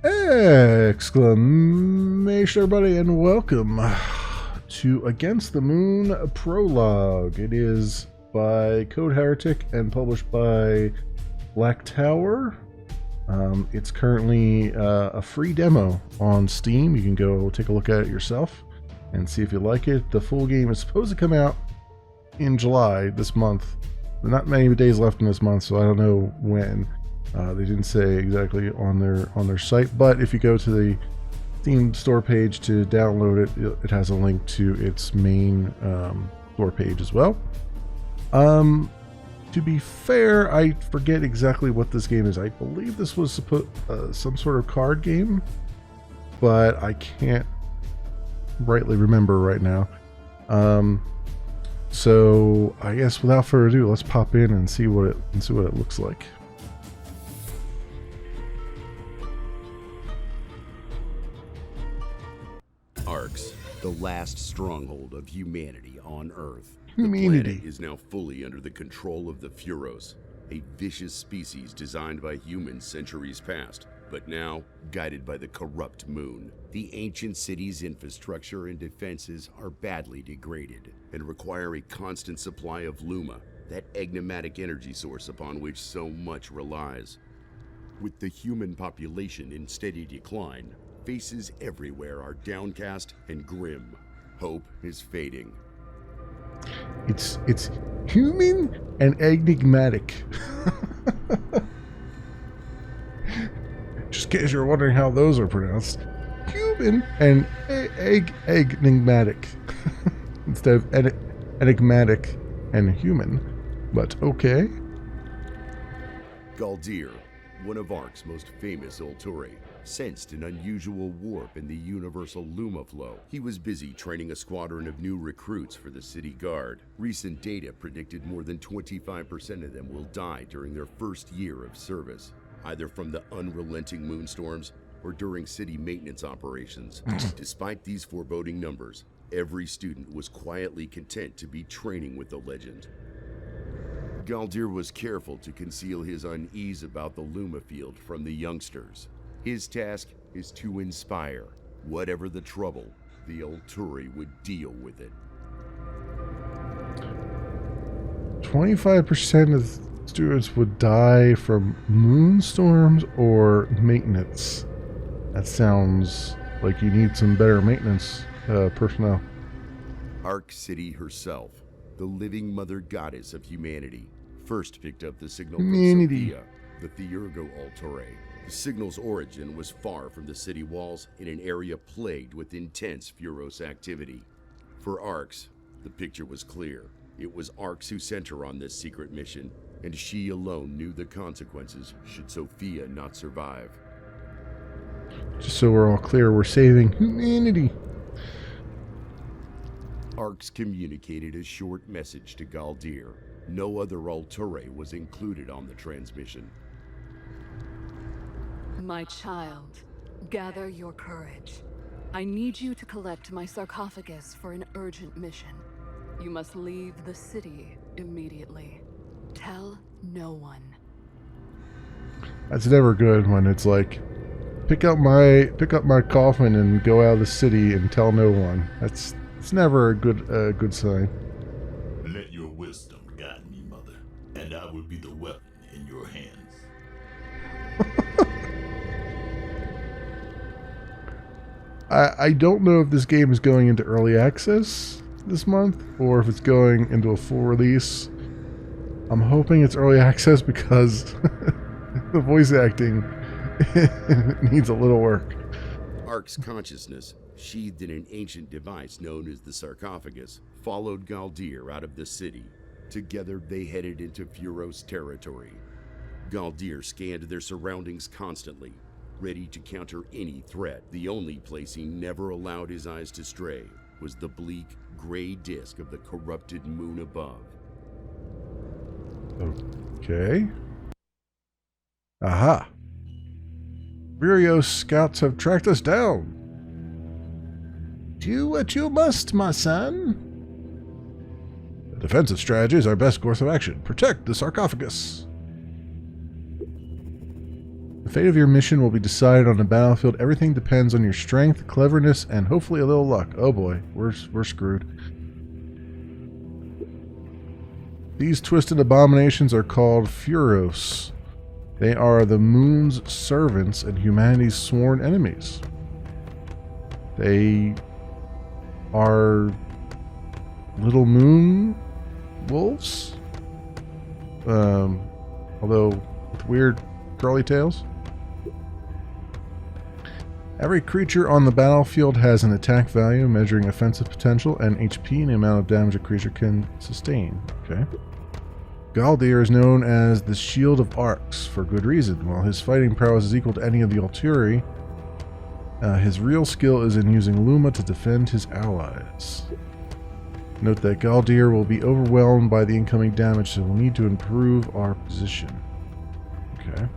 Exclamation, everybody, and welcome to Against the Moon Prologue. It is by Code Heretic and published by Black Tower. It's currently a free demo on Steam. You can go take a look at it yourself and see if you like it. The full game is supposed to come out in July this month. Not many days left in this month, so I don't know when. They didn't say exactly on their site, but if you go to the Steam store page to download it, it has a link to its main store page as well. To be fair, I forget exactly what this game is. I believe this was some sort of card game, but I can't rightly remember right now. So I guess without further ado, let's pop in and see what it looks like. Arx, the last stronghold of humanity on Earth. Humanity. The planet is now fully under the control of the Furos, a vicious species designed by humans centuries past, but now guided by the corrupt moon. The ancient city's infrastructure and defenses are badly degraded and require a constant supply of Luma, that enigmatic energy source upon which so much relies. With the human population in steady decline, faces everywhere are downcast and grim. Hope is fading. It's human and enigmatic. Just in case you're wondering how those are pronounced. Human and enigmatic. Instead of enigmatic and human. But okay. Galdir, one of Ark's most famous Ulturi, sensed an unusual warp in the universal Luma flow. He was busy training a squadron of new recruits for the city guard. Recent data predicted more than 25% of them will die during their first year of service, either from the unrelenting moonstorms or during city maintenance operations. Despite these foreboding numbers, every student was quietly content to be training with the legend. Galdir was careful to conceal his unease about the Luma field from the youngsters. His task is to inspire. Whatever the trouble, the Ulturi would deal with it. 25% of students would die from moonstorms or maintenance. That sounds like you need some better maintenance personnel. Ark City herself, the living mother goddess of humanity, first picked up the signal from Sophia, the Theurgo Ulturi. The signal's origin was far from the city walls in an area plagued with intense Furos activity. For Arx, the picture was clear. It was Arx who sent her on this secret mission, and she alone knew the consequences should Sophia not survive. Just so we're all clear, we're saving humanity. Arx communicated a short message to Galdir. No other Ulturi was included on the transmission. My child, gather your courage. I need you to collect my sarcophagus for an urgent mission. You must leave the city immediately. Tell no one. That's never good when it's like, pick up my coffin and go out of the city and tell no one. It's never a good sign. Let your wisdom guide me, Mother, and I will be the weapon in your hands. I don't know if this game is going into early access this month or if it's going into a full release. I'm hoping it's early access because the voice acting needs a little work. Ark's consciousness, sheathed in an ancient device known as the sarcophagus, followed Galdir out of the city. Together they headed into Furos territory. Galdir scanned their surroundings constantly, ready to counter any threat. The only place he never allowed his eyes to stray was the bleak, gray disk of the corrupted moon above. Okay. Aha. Virios scouts have tracked us down. Do what you must, my son. The defensive strategy is our best course of action. Protect the sarcophagus. The fate of your mission will be decided on the battlefield. Everything depends on your strength, cleverness, and hopefully a little luck. Oh boy, we're screwed. These twisted abominations are called Furos. They are the moon's servants and humanity's sworn enemies. They are little moon wolves, although with weird curly tails. Every creature on the battlefield has an attack value measuring offensive potential and HP and the amount of damage a creature can sustain. Okay. Galdir is known as the Shield of Arcs for good reason. While his fighting prowess is equal to any of the Alturi, his real skill is in using Luma to defend his allies. Note that Galdir will be overwhelmed by the incoming damage, so we'll need to improve our position. Okay.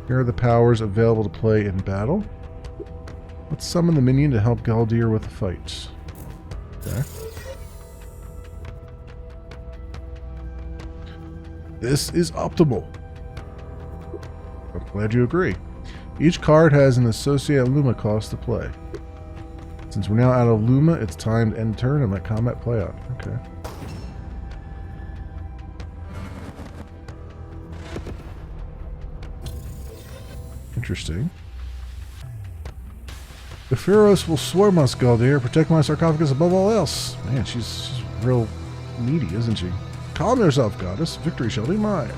Here are the powers available to play in battle. Let's summon the minion to help Galdir with the fight. Okay. This is optimal. I'm glad you agree. Each card has an associated Luma cost to play. Since we're now out of Luma, it's time to end turn and let combat play out. Okay. Interesting. The Furos will swarm us, Galdir. Protect my sarcophagus above all else. Man, she's real needy, isn't she? Calm yourself, goddess. Victory shall be mine.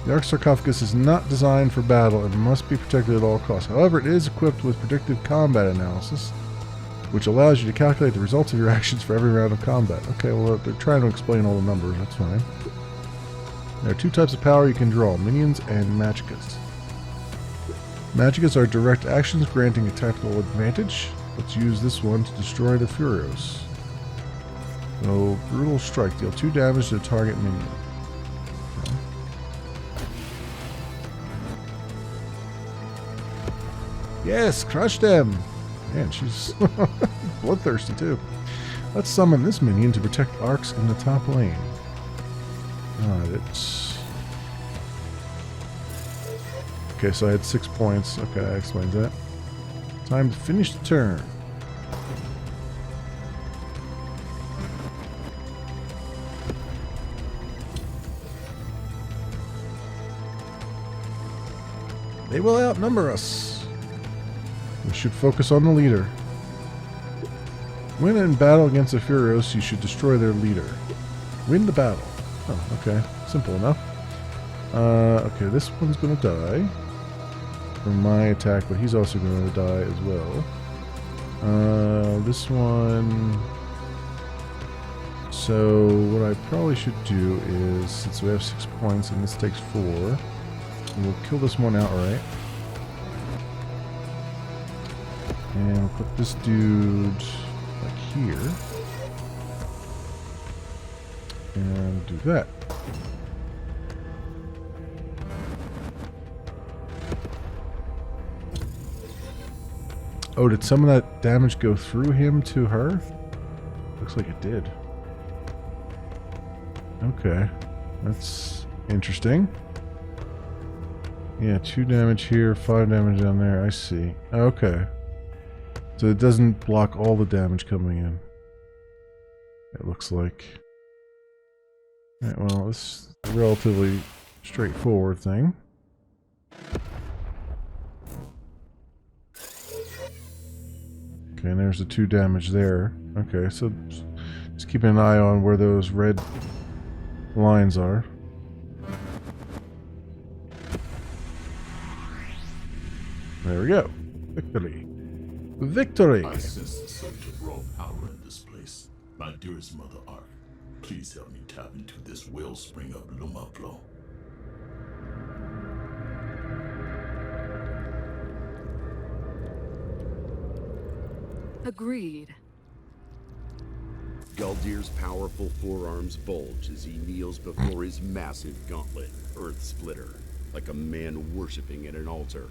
The Ark sarcophagus is not designed for battle and must be protected at all costs. However, it is equipped with predictive combat analysis, which allows you to calculate the results of your actions for every round of combat. Okay, well, they're trying to explain all the numbers. That's fine. There are two types of power you can draw, minions and magickas. Magickas are direct actions granting a tactical advantage. Let's use this one to destroy the Furos. So, Brutal Strike. Deal 2 damage to the target minion. Okay. Yes, crush them! Man, she's bloodthirsty too. Let's summon this minion to protect arcs in the top lane. It's... Okay, so I had 6 points. Okay, that explains that. Time to finish the turn. They will outnumber us. We should focus on the leader. When in battle against the Furos, you should destroy their leader. Win the battle. Oh, okay. Simple enough. Okay, this one's going to die from my attack, but he's also going to die as well. This one... So, what I probably should do is, since we have 6 points and this takes 4, we'll kill this one outright. And we'll put this dude like here. And do that. Oh, did some of that damage go through him to her? Looks like it did. Okay. That's interesting. Yeah, 2 damage here, 5 damage down there. I see. Okay. So it doesn't block all the damage coming in. It looks like. Right, well, this is a relatively straightforward thing. Okay, and there's the 2 damage there. Okay, so just keeping an eye on where those red lines are. There we go. Victory. Victory! I sense the surge of raw power in this place. My dearest Mother Ark, please help me tap into this wellspring of Luma flow. Agreed. Galdir's powerful forearms bulge as he kneels before his massive gauntlet, Earth Splitter, like a man worshipping at an altar.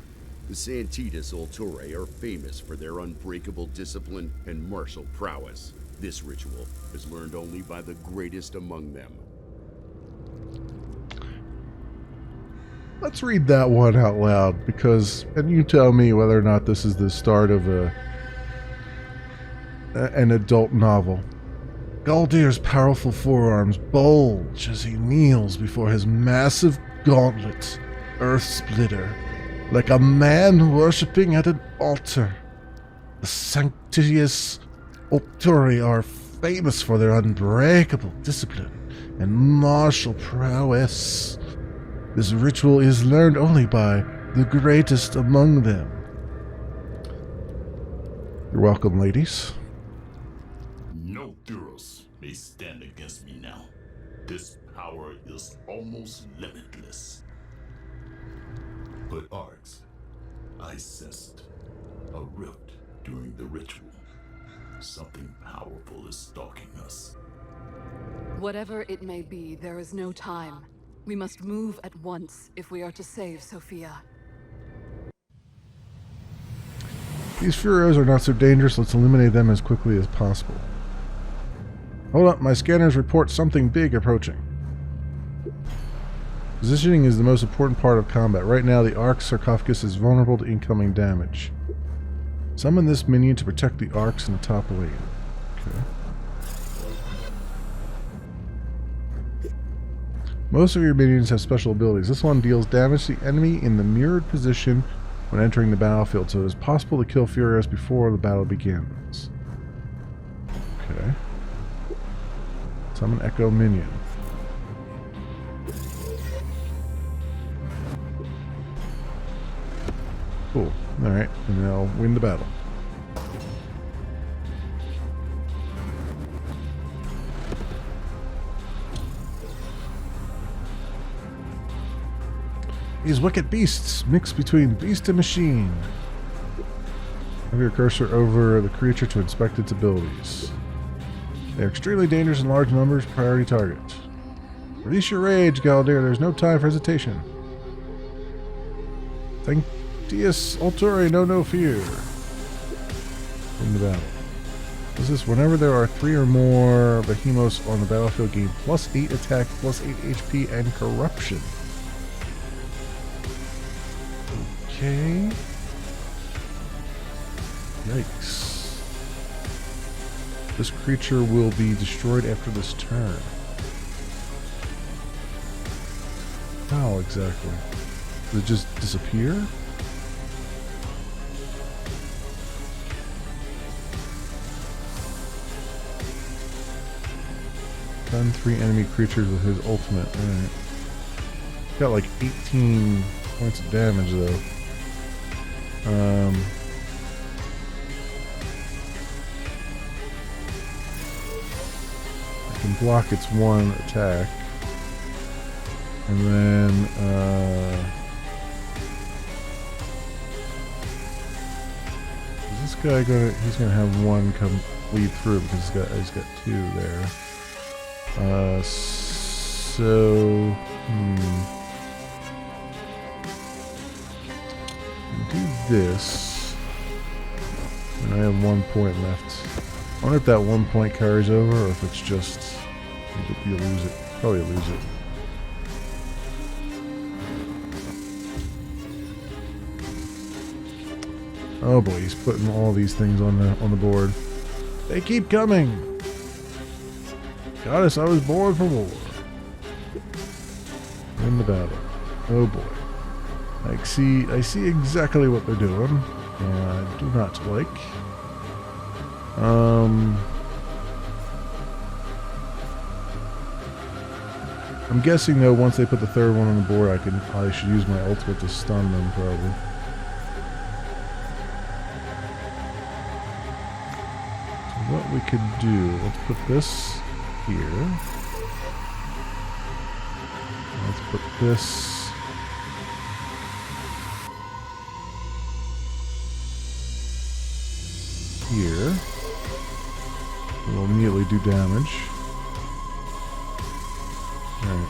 The Santitas Ultore are famous for their unbreakable discipline and martial prowess. This ritual is learned only by the greatest among them. Let's read that one out loud, because, and you tell me whether or not this is the start of an adult novel. Galdir's powerful forearms bulge as he kneels before his massive gauntlet, Earth Splitter, like a man worshipping at an altar. The sanctitious Olturi are famous for their unbreakable discipline and martial prowess. This ritual is learned only by the greatest among them. You're welcome, ladies. No Duros may stand against me now. This power is almost limitless. But Arx, I sensed a rift during the ritual. Something powerful is stalking us. Whatever it may be, there is no time. We must move at once if we are to save Sophia. These Furios are not so dangerous. Let's eliminate them as quickly as possible. Hold up, my scanners report something big approaching. Positioning is the most important part of combat. Right now, the Ark sarcophagus is vulnerable to incoming damage. Summon this minion to protect the Arks in the top lane. Okay. Most of your minions have special abilities. This one deals damage to the enemy in the mirrored position when entering the battlefield, so it is possible to kill Furios before the battle begins. Okay. Summon Echo Minion. Cool. Alright, and then I'll win the battle. These wicked beasts mix between beast and machine. Have your cursor over the creature to inspect its abilities. They are extremely dangerous in large numbers. Priority target. Release your rage, Galdir. There's no time for hesitation. Sanctius Alturi, no fear. In the battle. Is this whenever there are 3 or more behemoths on the battlefield, gain +8 attack, +8 HP, and corruption. Okay. Yikes. This creature will be destroyed after this turn. How exactly? Does it just disappear? Stun 3 enemy creatures with his ultimate. Alright. Got like 18 points of damage though. I can block its one attack. And then, is this guy he's gonna have one come lead through because he's got 2 there. Do this. And I have 1 point left. I wonder if that 1 point carries over or if it's just you lose it. Probably lose it. Oh boy, he's putting all these things on the board. They keep coming. Goddess, I was born for war. In the battle. Oh boy. I see exactly what they're doing. I do not like. I'm guessing though once they put the 3rd one on the board, I should use my ultimate to stun them probably. So what we could do, let's put this here. Let's put this here. It will immediately do damage. Alright.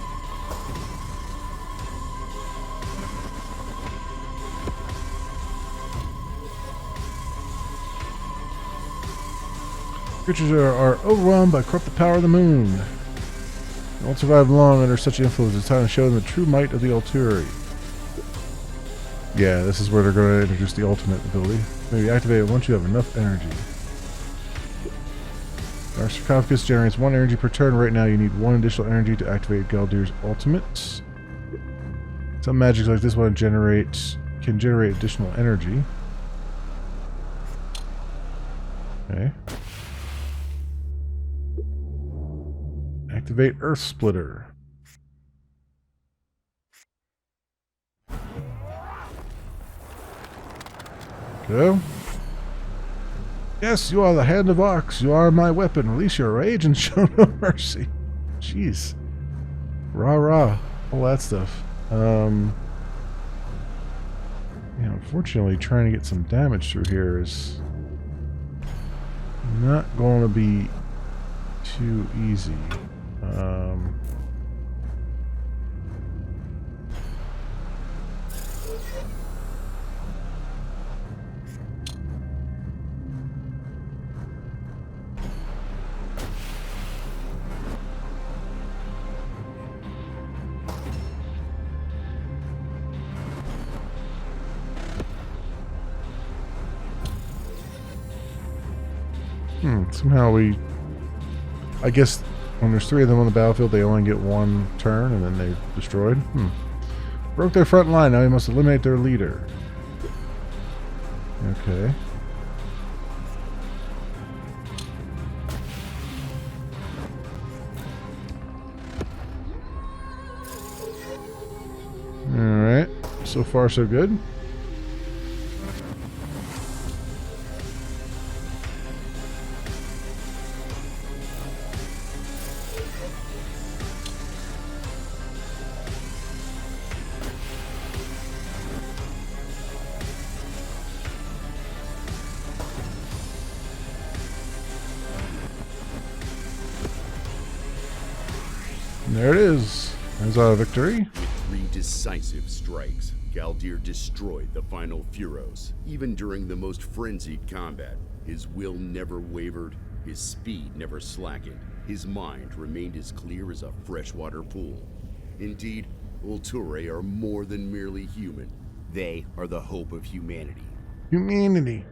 Creatures are overwhelmed by corrupted power of the moon. They won't survive long under such influence. It's time to show them the true might of the Alturi. Yeah, this is where they're going to introduce the ultimate ability. Maybe activate it once you have enough energy. Our sarcophagus generates 1 energy per turn. Right now you need 1 additional energy to activate Galdir's ultimate. Some magics like this one can generate additional energy. Okay. Activate Earth Splitter. Go. Yes, you are the Hand of Ox. You are my weapon. Release your rage and show no mercy. Jeez. Rah rah. All that stuff. Yeah, unfortunately, trying to get some damage through here is not going to be too easy. Somehow I guess when there's 3 of them on the battlefield, they only get 1 turn and then they're destroyed. Broke their front line, now we must eliminate their leader. Okay. Alright, so far so good. There it is. There's our victory. With 3 decisive strikes, Galdir destroyed the final Furos. Even during the most frenzied combat, his will never wavered, his speed never slackened, his mind remained as clear as a freshwater pool. Indeed, Ulturae are more than merely human. They are the hope of humanity. Humanity.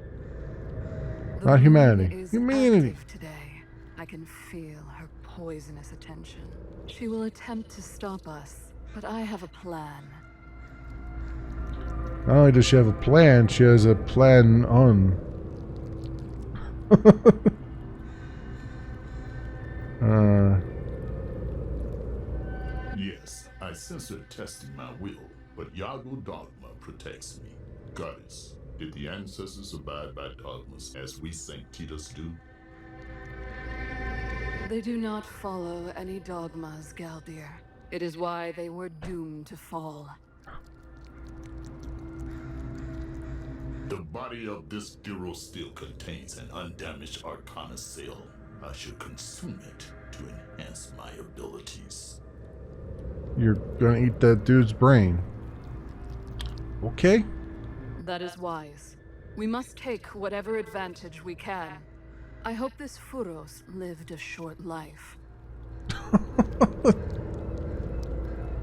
Not humanity. Humanity. Today, I can feel her poisonous attention. She will attempt to stop us, but I have a plan. Not only does she have a plan, she has a plan on. Yes, I sense her testing my will, but Yago Dogma protects me. Goddess, did the ancestors abide by dogmas as we Sanctitas do? They do not follow any dogmas, Galdir. It is why they were doomed to fall. The body of this Duro still contains an undamaged Arcana cell. I should consume it to enhance my abilities. You're gonna eat that dude's brain. Okay. That is wise. We must take whatever advantage we can. I hope this Furos lived a short life.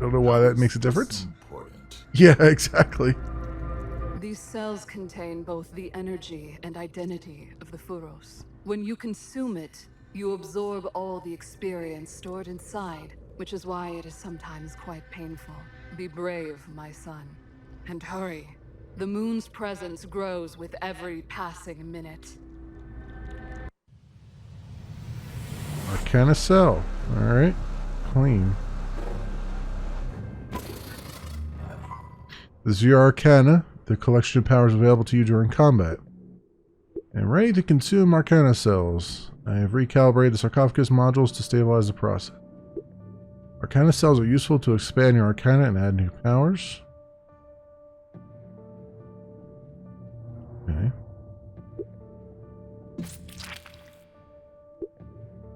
Don't know why that makes a difference. Important. Yeah, exactly. These cells contain both the energy and identity of the Furos. When you consume it, you absorb all the experience stored inside, which is why it is sometimes quite painful. Be brave, my son. And hurry. The moon's presence grows with every passing minute. Arcana cell. Alright. Clean. This is your Arcana, the collection of powers available to you during combat. And ready to consume Arcana cells. I have recalibrated the sarcophagus modules to stabilize the process. Arcana cells are useful to expand your Arcana and add new powers. Okay.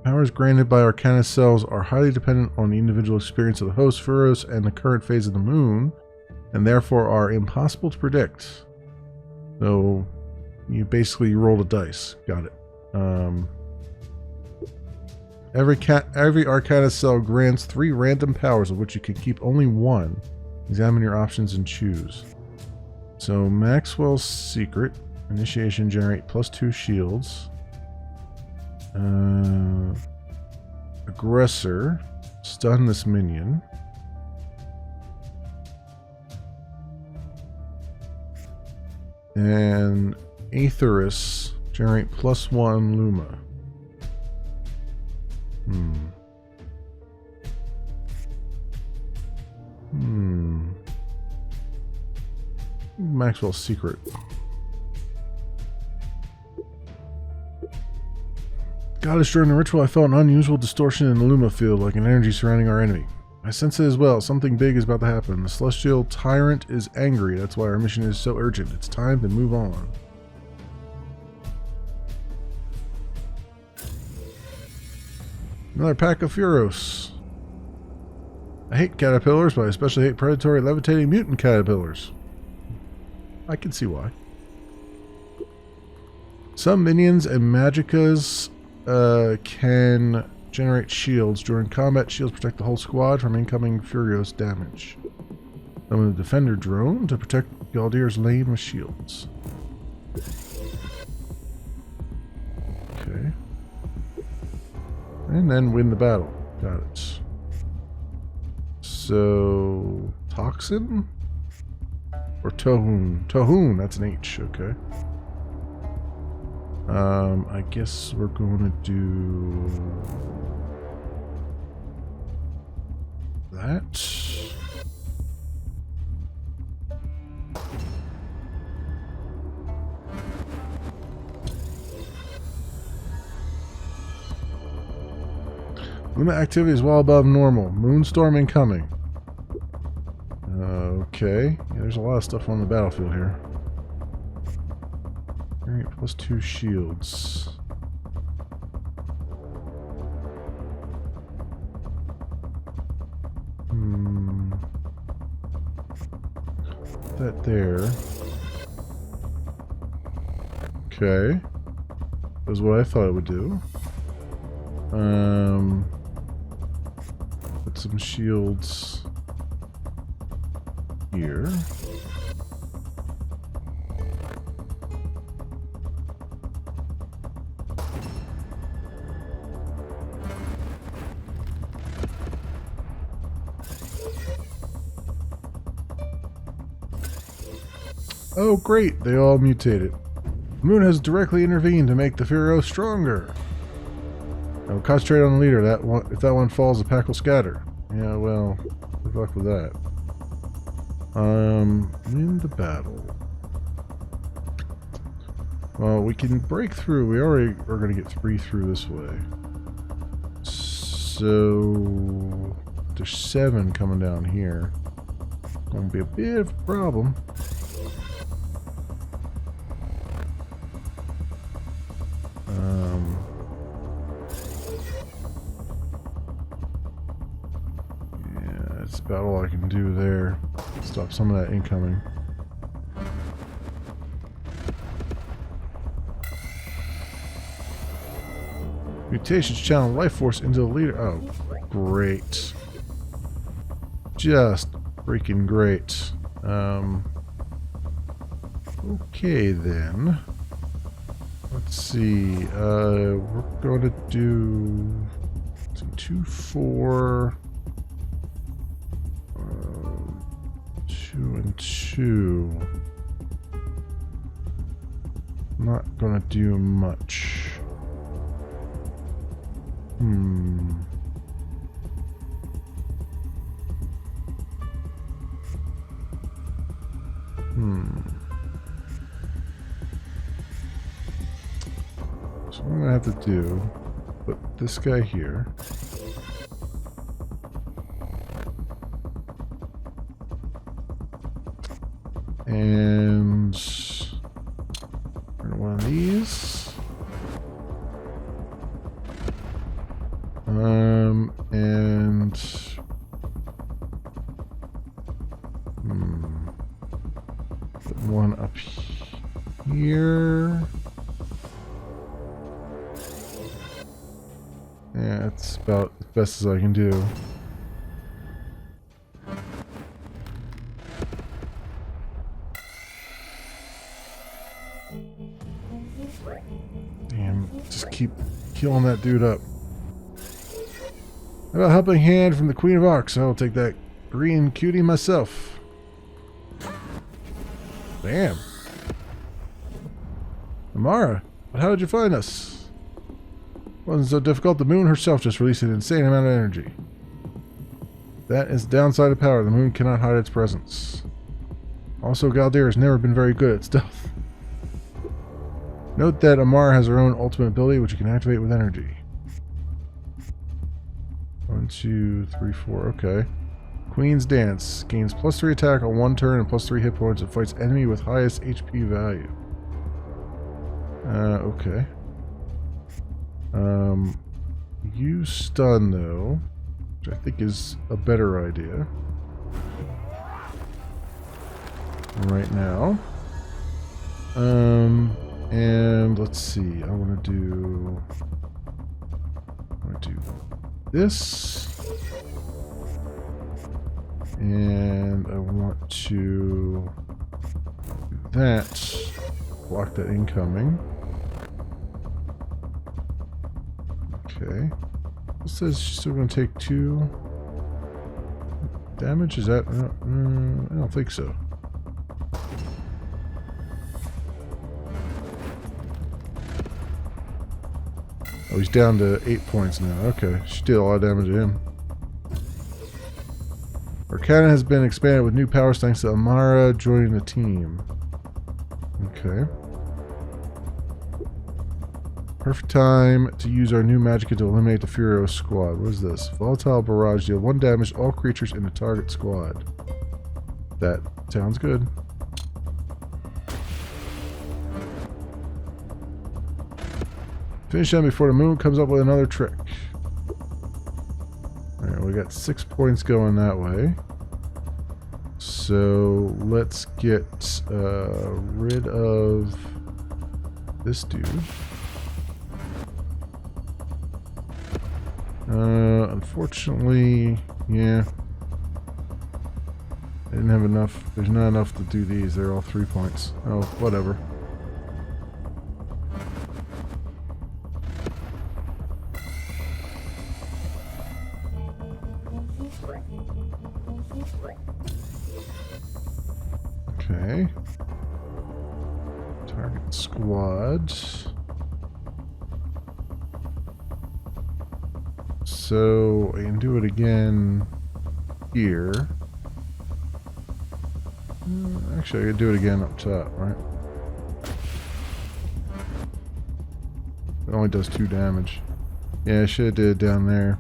Powers granted by Arcana cells are highly dependent on the individual experience of the host, Furos, and the current phase of the moon, and therefore are impossible to predict. So, you basically roll a dice. Got it. Every Arcana cell grants 3 random powers, of which you can keep only 1. Examine your options and choose. So Maxwell's secret. Initiation generate +2 shields. Aggressor. Stun this minion. And Aetherus. Generate +1 Luma. Maxwell's secret. Goddess, during the ritual I felt an unusual distortion in the Luma field, like an energy surrounding our enemy. I sense it as well. Something big is about to happen. The celestial tyrant is angry. That's why our mission is so urgent. It's time to move on. Another pack of Furos. I hate caterpillars, but I especially hate predatory levitating mutant caterpillars. I can see why. Some minions and magickas can generate shields. During combat, shields protect the whole squad from incoming Furios damage. Summon the defender drone to protect Galdir's lane with shields. Okay. And then win the battle. Got it. So, Toxin? Or Tohun? Tohun, that's an H, okay. I guess we're going to do that. Luma activity is well above normal. Moonstorm incoming. Okay. Yeah, there's a lot of stuff on the battlefield here. Alright, +2 shields. Put that there. Okay. That was what I thought it would do. Put some shields here. Oh great, they all mutated. The moon has directly intervened to make the Furo stronger. I will concentrate on the leader. That one, if that one falls, the pack will scatter. Yeah, well, good luck with that. Win the battle. Well, we can break through. We already are going to get 3 through this way. So there's 7 coming down here. Going to be a bit of a problem. Yeah, that's about all I can do there. Stop some of that incoming. Mutations channel life force into the leader. Oh, great. Just freaking great. Okay then. Let's see. We're going to do 2, 4, 2 and 2. Not going to do much. So what I'm gonna have to do, put this guy here. And one of these. And put one up here. Yeah, it's about as best as I can do. Damn, just keep killing that dude up. How about helping hand from the Queen of Arcs? I'll take that green cutie myself. Damn. Amara, but how did you find us? It wasn't so difficult. The moon herself just released an insane amount of energy. That is the downside of power. The moon cannot hide its presence. Also, Galdir has never been very good at stealth. Note that Amara has her own ultimate ability, which you can activate with energy. 1, 2, 3, 4. Okay. Queen's Dance gains +3 attack on 1 turn and +3 hit points. It fights enemy with highest HP value. Okay. You stun though, which I think is a better idea right now. And let's see. I want to do this, and I want to do that. Block that incoming. Okay. It says she's still going to take 2 damage. Is that? I don't think so. Oh, he's down to 8 points now. Okay, she did a lot of damage to him. Our cannon has been expanded with new powers thanks to Amara joining the team. Okay. Perfect time to use our new magic to eliminate the Furio squad. What is this? Volatile barrage. Deal 1 damage to all creatures in the target squad. That sounds good. Finish them before the moon comes up with another trick. Alright, we got 6 points going that way. So let's get rid of this dude. Unfortunately, yeah. I didn't have enough. There's not enough to do these. They're all 3 points. Oh, whatever. Okay. Target squad. So I can do it again here. Actually, I could do it again up top, right? It only does 2 damage. Yeah, I should have did it down there.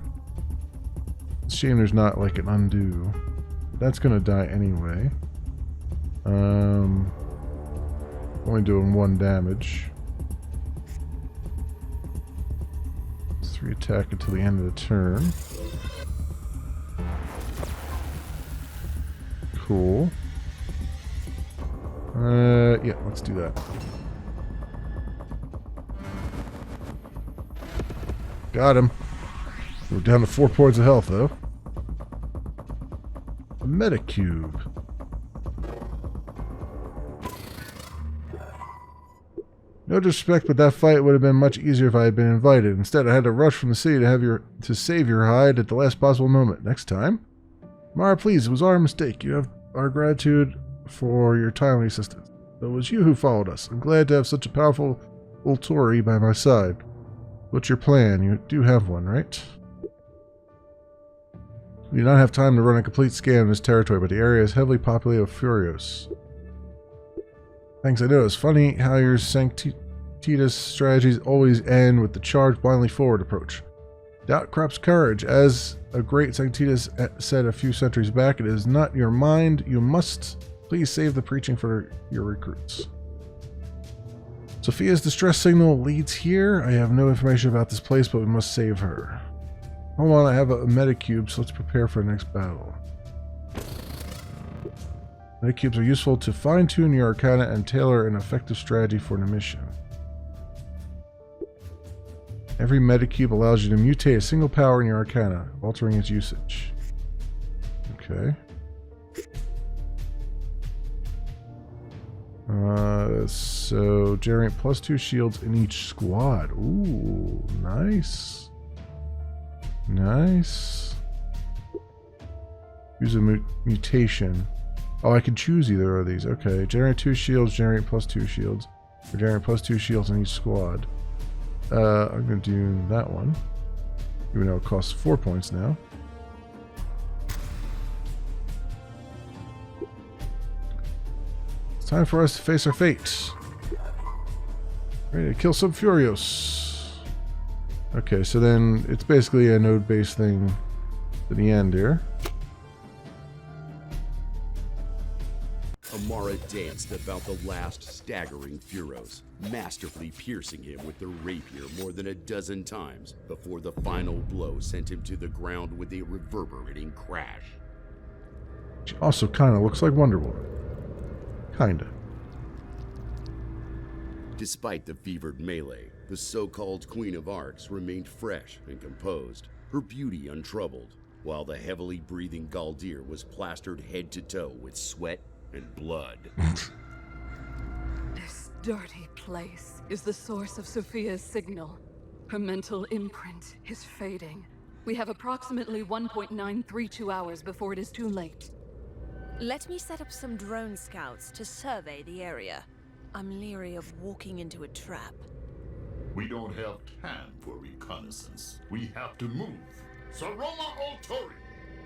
It's a shame there's not like an undo. That's gonna die anyway. Only doing 1 damage. 3 attack until the end of the turn. Cool. Yeah, let's do that. Got him. We're down to 4 points of health, though. A Metacube. No disrespect, but that fight would have been much easier if I had been invited. Instead, I had to rush from the city to save your hide at the last possible moment. Next time? Mara, please, it was our mistake. You have our gratitude for your timely assistance. It was you who followed us. I'm glad to have such a powerful Ultori by my side. What's your plan? You do have one, right? We do not have time to run a complete scan of this territory, but the area is heavily populated with Furios. Thanks, I know. It's funny how your Sanctitas strategies always end with the charge blindly forward approach. Doubt corrupts courage. As a great Sanctitas said a few centuries back, it is not your mind. You must please save the preaching for your recruits. Sophia's distress signal leads here. I have no information about this place, but we must save her. Hold on, I have a Metacube, so let's prepare for the next battle. Metacubes are useful to fine-tune your arcana and tailor an effective strategy for the mission. Every Metacube allows you to mutate a single power in your arcana, altering its usage. Okay. So generate +2 shields in each squad. Ooh, nice. Nice. Use a mutation. Oh, I can choose either of these. Okay, generate 2 shields, generate +2 shields. Or generate +2 shields in each squad. I'm going to do that one. Even though it costs 4 points now. It's time for us to face our fate. Ready to kill some Furios. Okay, so then it's basically a node-based thing to the end here. Amara danced about the last staggering Furos, masterfully piercing him with the rapier more than a dozen times before the final blow sent him to the ground with a reverberating crash. She also kind of looks like Wonder Woman. Kinda. Despite the fevered melee, the so-called Queen of Arcs remained fresh and composed, her beauty untroubled, while the heavily breathing Galdir was plastered head to toe with sweat and blood. This dirty place is the source of Sophia's signal. Her mental imprint is fading. We have approximately 1.932 hours before it is too late. Let me set up some drone scouts to survey the area. I'm leery of walking into a trap. We don't have time for reconnaissance. We have to move. Saroma Altori!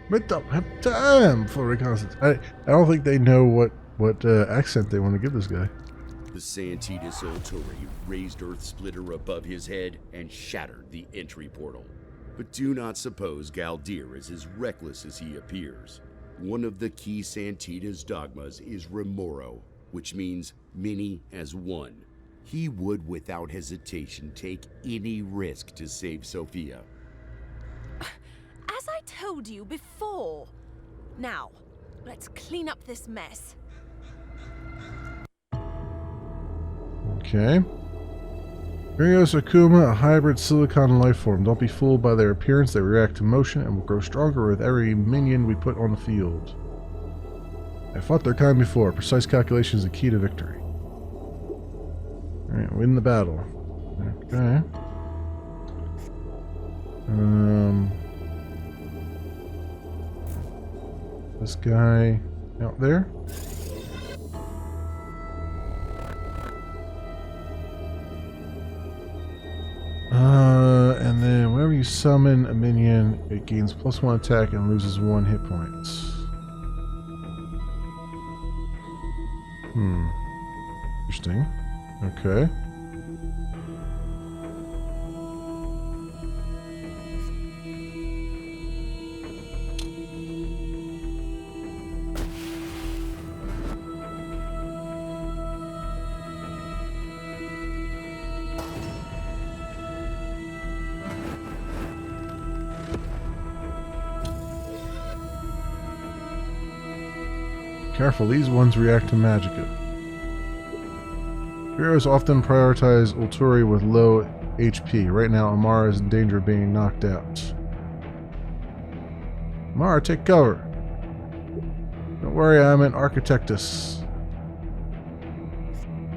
We don't have time for reconnaissance. I don't think they know what accent they want to give this guy. The Santidus Ulturi raised Earth Splitter above his head and shattered the entry portal. But do not suppose Galdir is as reckless as he appears. One of the key Santidus dogmas is Remoro, which means many as one. He would without hesitation take any risk to save Sophia. As I told you before. Now, let's clean up this mess. Okay. Furios Akuma, a hybrid silicon life form. Don't be fooled by their appearance. They react to motion and will grow stronger with every minion we put on the field. I fought their kind before. Precise calculation is the key to victory. Alright, win the battle. Okay. This guy out there. And then whenever you summon a minion, it gains +1 attack and loses 1 hit point. Interesting. Okay. Careful, these ones react to magicka. Heroes often prioritize Ulturi with low HP. Right now, Amara is in danger of being knocked out. Amara, take cover. Don't worry, I'm an Architectus.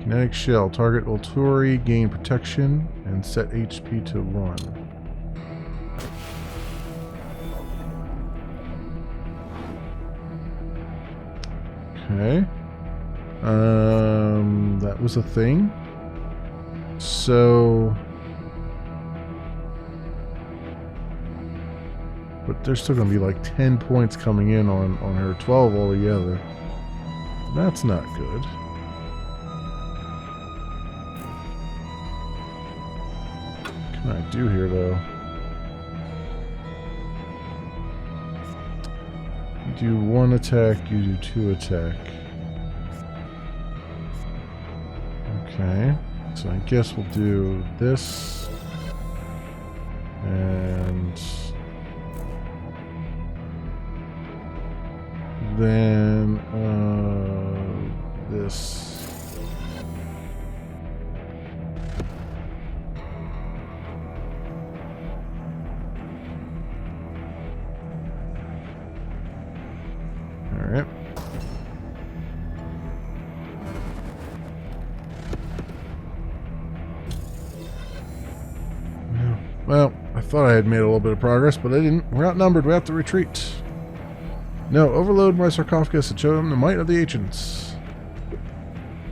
Kinetic Shell. Target Ulturi, gain protection, and set HP to 1. Okay. That was a thing. So... But there's still going to be like 10 points coming in on her, 12 altogether. That's not good. What can I do here, though? You do 1 attack, you do 2 attack. Okay, so I guess we'll do this. And... then, this. Alright. Well, I thought I had made a little bit of progress, but I didn't. We're outnumbered. We have to retreat. No, overload my sarcophagus and show them the might of the ancients.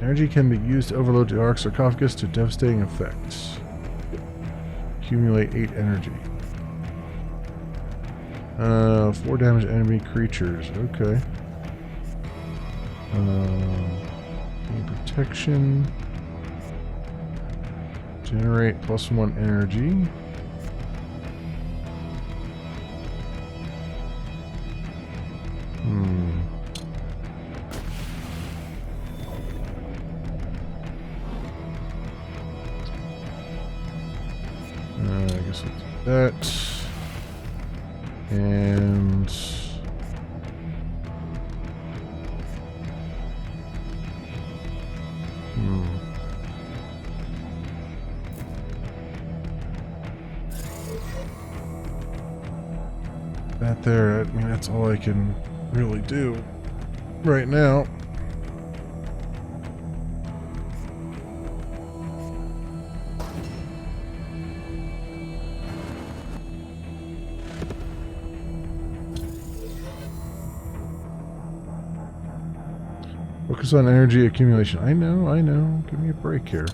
Energy can be used to overload the Ark sarcophagus to devastating effect. Accumulate 8 energy. 4 damage to enemy creatures. Okay. Protection. Generate +1 energy. I guess we'll do that. And that there, I mean, that's all I can really do right now. Focus on energy accumulation. I know. Give me a break here.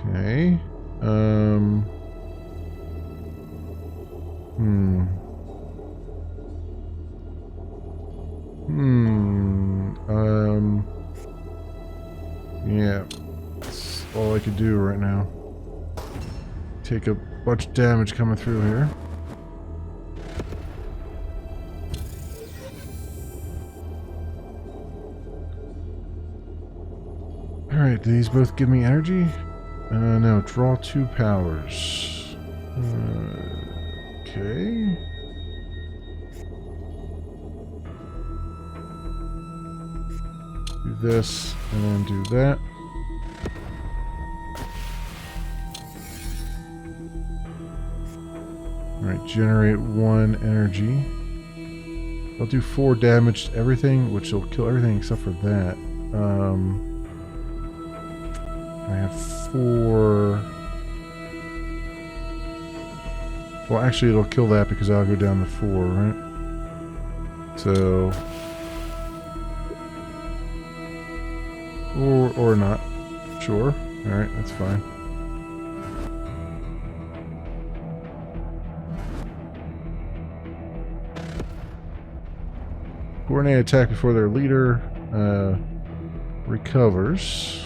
Okay. Yeah. That's all I could do right now. Take a bunch of damage coming through here. Alright, do these both give me energy? No, draw 2 powers. Okay. Do this, and then do that. Alright, generate 1 energy. I'll do 4 damage to everything, which will kill everything except for that. I have 4... Well, actually, it'll kill that because I'll go down to 4, right? So... Or not. Sure. Alright, that's fine. Coordinate attack before their leader recovers.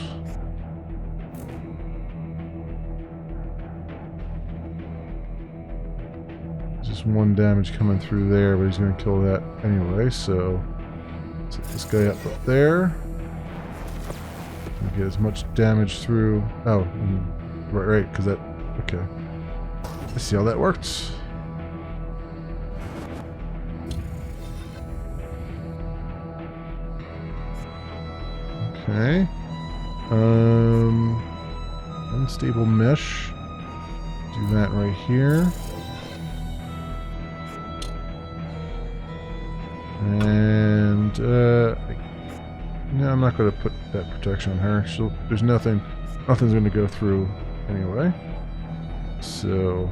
Just 1 damage coming through there, but he's going to kill that anyway, so set this guy up there. Get as much damage through. Oh, right, because that. Okay. I see how that works. Okay. Unstable mesh. Do that right here. And no, I'm not going to put that protection on her. There's nothing's going to go through anyway. So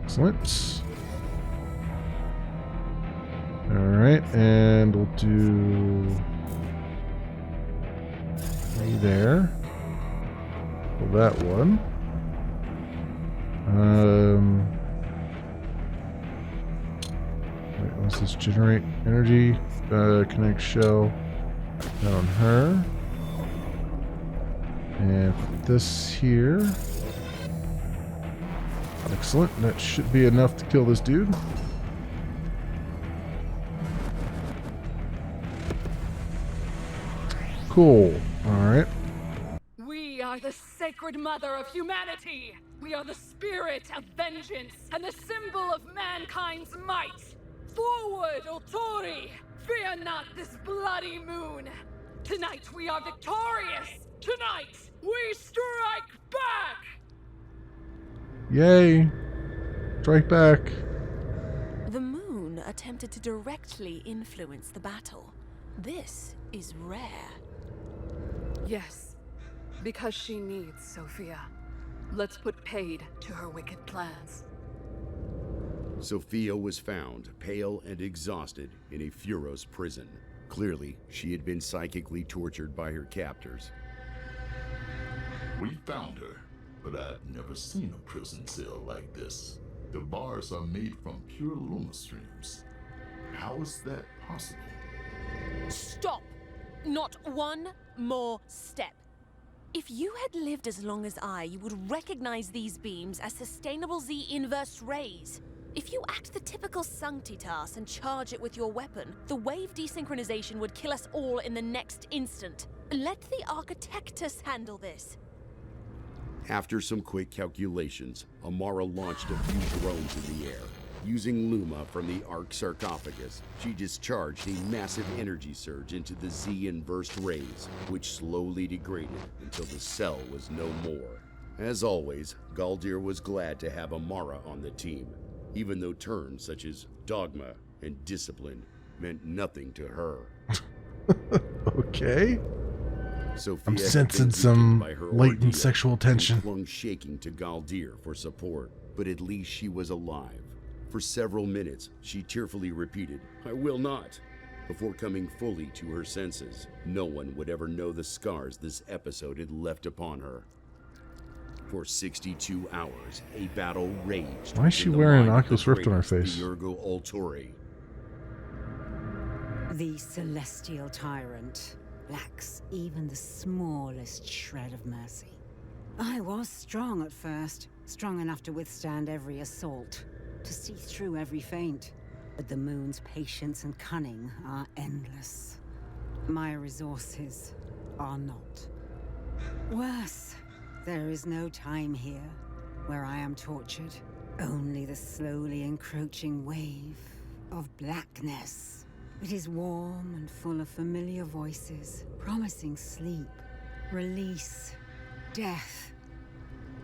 excellent. All right, and we'll do 3 there. Pull that one. Wait, let's just generate energy. Connect shell on her. And put this here. Excellent. That should be enough to kill this dude. Cool. Alright. We are the sacred mother of humanity! We are the spirit of vengeance and the symbol of mankind's might! Forward, Ultori! Fear not this bloody moon! Tonight we are victorious! Tonight we strike back! Yay! Strike back. The moon attempted to directly influence the battle. This is rare. Yes, because she needs Sophia. Let's put paid to her wicked plans. Sophia was found, pale and exhausted, in a Furos prison. Clearly, she had been psychically tortured by her captors. We found her, but I've never seen a prison cell like this. The bars are made from pure Luma streams. How is that possible? Stop! Not one more step. If you had lived as long as I, you would recognize these beams as sustainable Z-inverse rays. If you act the typical Sanctitas and charge it with your weapon, the wave desynchronization would kill us all in the next instant. Let the Architectus handle this. After some quick calculations, Amara launched a few drones in the air. Using Luma from the Ark sarcophagus, she discharged a massive energy surge into the Z-inversed rays, which slowly degraded until the cell was no more. As always, Galdir was glad to have Amara on the team, even though terms such as dogma and discipline meant nothing to her. Okay. Sophia I'm had been sensing weakened some by her latent ordeal sexual and tension. clung shaking to Galdir for support, but at least she was alive. For several minutes, she tearfully repeated, "I will not," before coming fully to her senses. No one would ever know the scars this episode had left upon her. For 62 hours, a battle raged. Why is she in the wearing an mind of the Oculus Rift on her greatest face? Diurgo Ultori. The celestial tyrant lacks even the smallest shred of mercy. I was strong at first, strong enough to withstand every assault, to see through every feint. But the moon's patience and cunning are endless. My resources are not. Worse, there is no time here where I am tortured. Only the slowly encroaching wave of blackness. It is warm and full of familiar voices, promising sleep, release, death.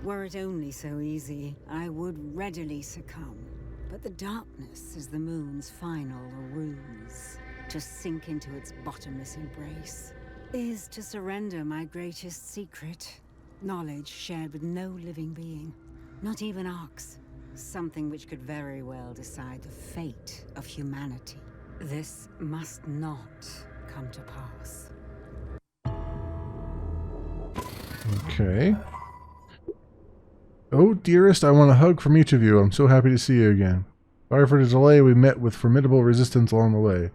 Were it only so easy, I would readily succumb. But the darkness is the moon's final ruse. To sink into its bottomless embrace is to surrender my greatest secret. Knowledge shared with no living being, not even Arks. Something which could very well decide the fate of humanity. This must not come to pass. Okay. Oh, dearest, I want a hug from each of you. I'm so happy to see you again. Sorry for the delay. We met with formidable resistance along the way.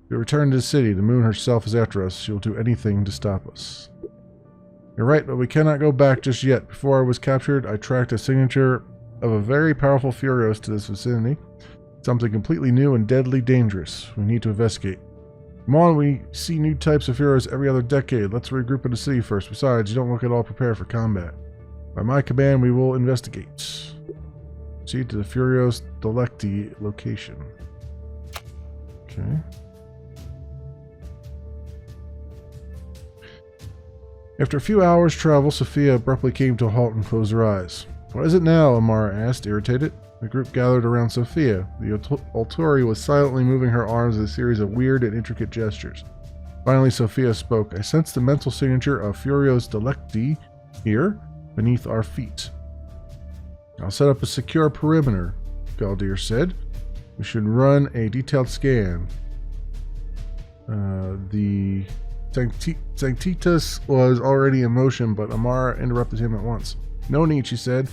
We return to the city. The moon herself is after us. She will do anything to stop us. You're right, but we cannot go back just yet. Before I was captured, I tracked a signature of a very powerful Furos to this vicinity. Something completely new and deadly dangerous. We need to investigate. Come on, we see new types of Furos every other decade. Let's regroup in the city first. Besides, you don't look at all prepared for combat. By my command, we will investigate. Proceed to the Furios Delecti location. Okay. After a few hours' travel, Sophia abruptly came to a halt and closed her eyes. What is it now? Amara asked, irritated. The group gathered around Sophia. The Ultori was silently moving her arms in a series of weird and intricate gestures. Finally, Sophia spoke. I sense the mental signature of Furios Delecti here, beneath our feet. I'll set up a secure perimeter, Galdir said. We should run a detailed scan. The Sanctitas was already in motion, but Amara interrupted him at once. No need, she said.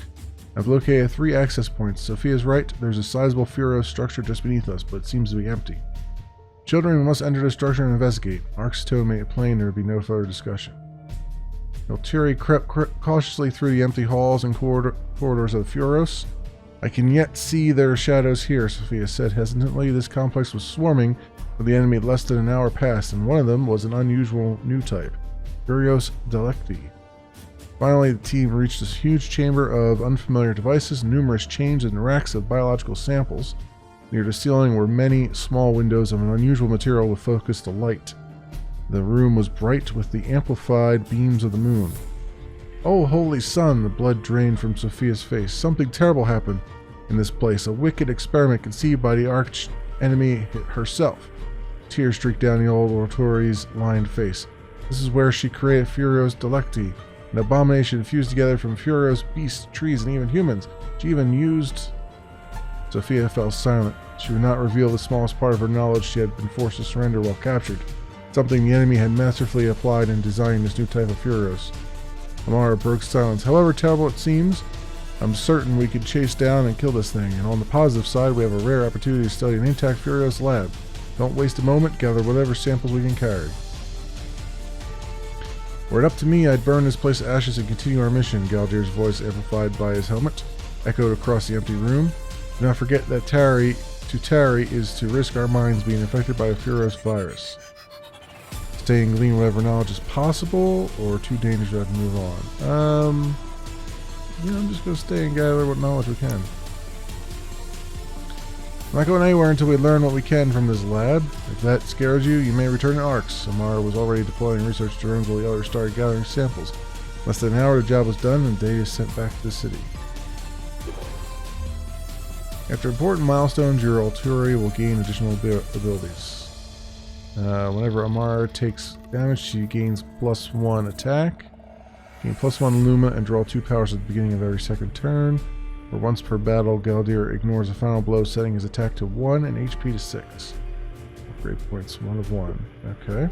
I've located 3 access points. Sophia's right. There's a sizable Furos structure just beneath us, but it seems to be empty. Children, we must enter the structure and investigate. Ark's tone made it plain there would be no further discussion. Ultori crept cautiously through the empty halls and corridors of the Furos. I can yet see their shadows here, Sophia said hesitantly. This complex was swarming with the enemy less than an hour past, and one of them was an unusual new type, Furios Delecti. Finally, the team reached this huge chamber of unfamiliar devices, numerous chains and racks of biological samples. Near the ceiling were many small windows of an unusual material with focused light. The room was bright with the amplified beams of the moon. Oh, holy sun! The blood drained from Sophia's face. Something terrible happened in this place. A wicked experiment conceived by the arch enemy herself. Tears streaked down the old Autori's lined face. This is where she created Furios Delecti, an abomination fused together from Furios, beasts, trees, and even humans. She even used... Sophia fell silent. She would not reveal the smallest part of her knowledge she had been forced to surrender while captured. Something the enemy had masterfully applied in designing this new type of Furios. Amara broke silence. However terrible it seems, I'm certain we could chase down and kill this thing, and on the positive side, we have a rare opportunity to study an intact Furios lab. Don't waste a moment, gather whatever samples we can carry. Were it up to me, I'd burn this place to ashes and continue our mission, Galdir's voice, amplified by his helmet, echoed across the empty room. Do not forget that to tarry is to risk our minds being infected by a Furios virus. Stay and glean whatever knowledge is possible, or too dangerous to have to move on. I'm just going to stay and gather what knowledge we can. I'm not going anywhere until we learn what we can from this lab. If that scares you, you may return to Arx. Samara was already deploying research drones while the others started gathering samples. Less than an hour, the job was done, and data sent back to the city. After important milestones, your Alturi will gain additional abilities. Whenever Amara takes damage, she gains +1 attack, gain +1 Luma, and draw 2 powers at the beginning of every second turn. For once per battle, Galdir ignores a final blow, setting his attack to 1 and HP to 6. Upgrade points, 1 of 1. Okay.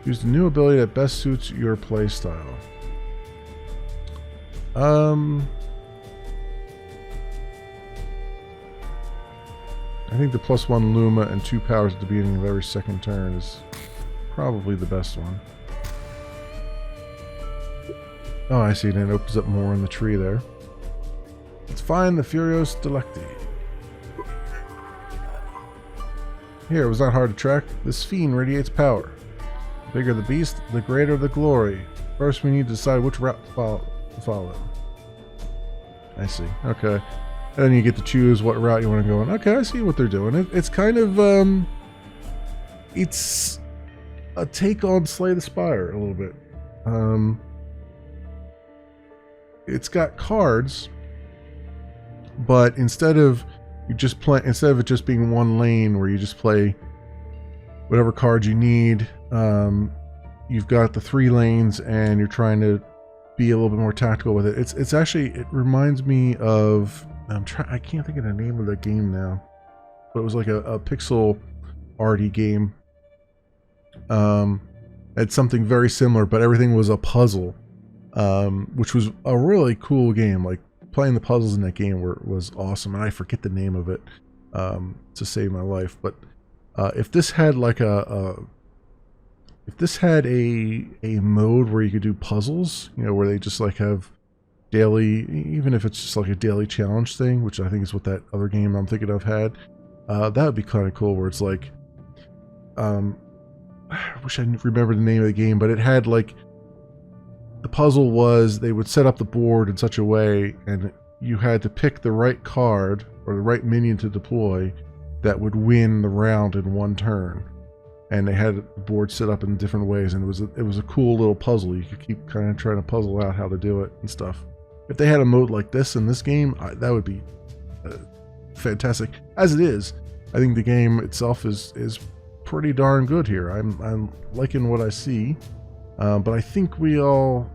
Use the new ability that best suits your playstyle. I think the +1 Luma and 2 powers at the beginning of every second turn is probably the best one. Oh, I see. And it opens up more in the tree there. Let's find the Furios Delecti. Here, it was not hard to track. This fiend radiates power. The bigger the beast, the greater the glory. First, we need to decide which route to follow. I see. Okay. And then you get to choose what route you want to go in. Okay, I see what they're doing. It's kind of, it's a take on Slay the Spire a little bit. It's got cards, but instead of it just being one lane where you just play whatever cards you need, you've got the 3 lanes and you're trying to be a little bit more tactical with it. It's actually, it reminds me of, I can't think of the name of the game now, but it was like a pixel arty game. It's something very similar, but everything was a puzzle, which was a really cool game. Like, playing the puzzles in that game was awesome, and I forget the name of it to save my life. But if this had like if this had a mode where you could do puzzles, where they just like have daily, even if it's just like a daily challenge thing, which I think is what that other game I'm thinking of had, that would be kind of cool. Where it's like, I wish I remember the name of the game, but it had like, the puzzle was they would set up the board in such a way, and you had to pick the right card or the right minion to deploy that would win the round in one turn. And they had the board set up in different ways, and it was a cool little puzzle. You could keep kind of trying to puzzle out how to do it and stuff. If they had a mode like this in this game, that would be fantastic. As it is, I think the game itself is pretty darn good here. I'm liking what I see, but I think we all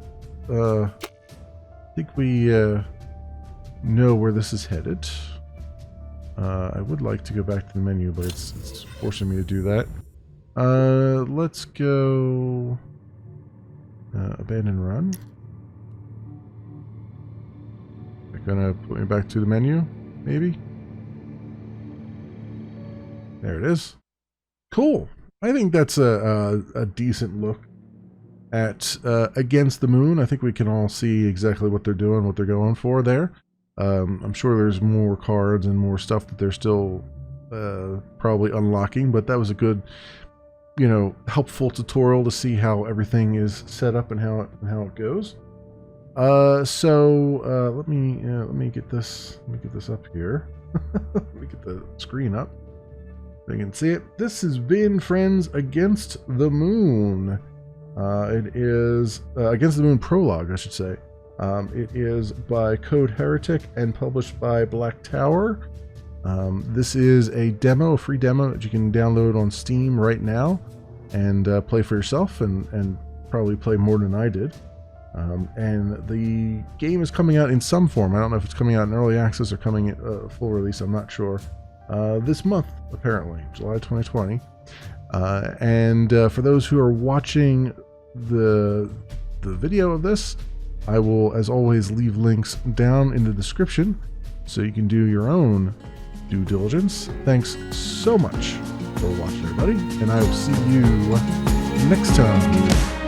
know where this is headed. I would like to go back to the menu, but it's forcing me to do that. Let's go abandon run. They're gonna put me back to the menu, maybe. There it is. Cool. I think that's a decent look at Against the Moon. I think we can all see exactly what they're doing, what they're going for there. I'm sure there's more cards and more stuff that they're still probably unlocking, but that was a good, helpful tutorial to see how everything is set up and how it goes. Let me get this up here. Let me get the screen up. You can see it. This has been Friends Against the Moon. It is Against the Moon Prologue, I should say. It is by Code Heretic and published by Black Tower. This is a demo, a free demo that you can download on Steam right now and play for yourself and probably play more than I did. And the game is coming out in some form. I don't know if it's coming out in early access or coming in full release. I'm not sure. This month, apparently, July 2020. For those who are watching the video of this, I will, as always, leave links down in the description so you can do your own due diligence. Thanks so much for watching, everybody, and I will see you next time.